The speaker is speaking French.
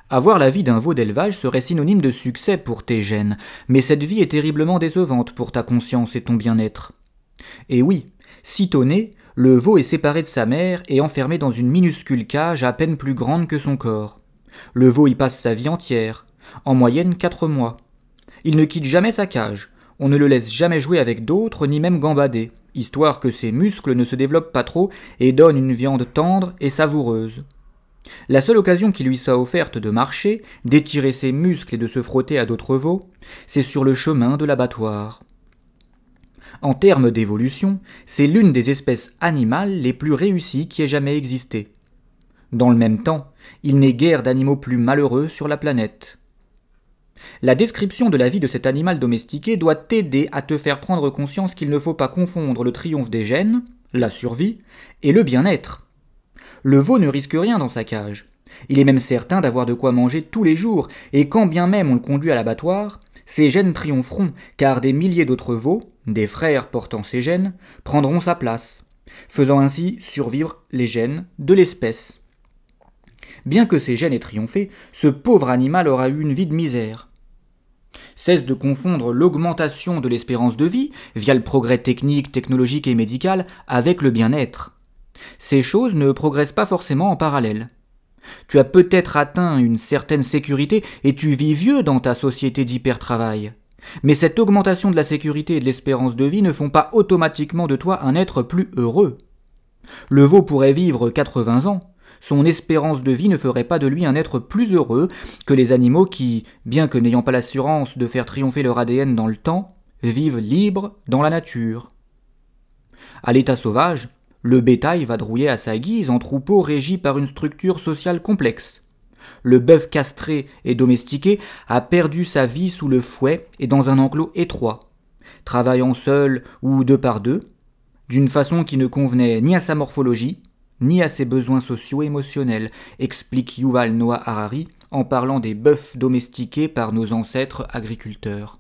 Avoir la vie d'un veau d'élevage serait synonyme de succès pour tes gènes, mais cette vie est terriblement décevante pour ta conscience et ton bien-être. Et oui, sitôt né, le veau est séparé de sa mère et enfermé dans une minuscule cage à peine plus grande que son corps. Le veau y passe sa vie entière, en moyenne 4 mois. Il ne quitte jamais sa cage, on ne le laisse jamais jouer avec d'autres ni même gambader, histoire que ses muscles ne se développent pas trop et donnent une viande tendre et savoureuse. La seule occasion qui lui soit offerte de marcher, d'étirer ses muscles et de se frotter à d'autres veaux, c'est sur le chemin de l'abattoir. En termes d'évolution, c'est l'une des espèces animales les plus réussies qui ait jamais existé. Dans le même temps, il n'est guère d'animaux plus malheureux sur la planète. La description de la vie de cet animal domestiqué doit t'aider à te faire prendre conscience qu'il ne faut pas confondre le triomphe des gènes, la survie, et le bien-être. Le veau ne risque rien dans sa cage. Il est même certain d'avoir de quoi manger tous les jours, et quand bien même on le conduit à l'abattoir, ses gènes triompheront, car des milliers d'autres veaux, des frères portant ces gènes, prendront sa place, faisant ainsi survivre les gènes de l'espèce. Bien que ces gènes aient triomphé, ce pauvre animal aura eu une vie de misère. Cesse de confondre l'augmentation de l'espérance de vie, via le progrès technique, technologique et médical, avec le bien-être. Ces choses ne progressent pas forcément en parallèle. Tu as peut-être atteint une certaine sécurité et tu vis vieux dans ta société d'hypertravail. Mais cette augmentation de la sécurité et de l'espérance de vie ne font pas automatiquement de toi un être plus heureux. Le veau pourrait vivre 80 ans. Son espérance de vie ne ferait pas de lui un être plus heureux que les animaux qui, bien que n'ayant pas l'assurance de faire triompher leur ADN dans le temps, vivent libres dans la nature. À l'état sauvage, le bétail vadrouillait à sa guise en troupeau régi par une structure sociale complexe. Le bœuf castré et domestiqué a perdu sa vie sous le fouet et dans un enclos étroit, travaillant seul ou deux par deux, d'une façon qui ne convenait ni à sa morphologie, ni à ses besoins socio-émotionnels, explique Yuval Noah Harari en parlant des bœufs domestiqués par nos ancêtres agriculteurs.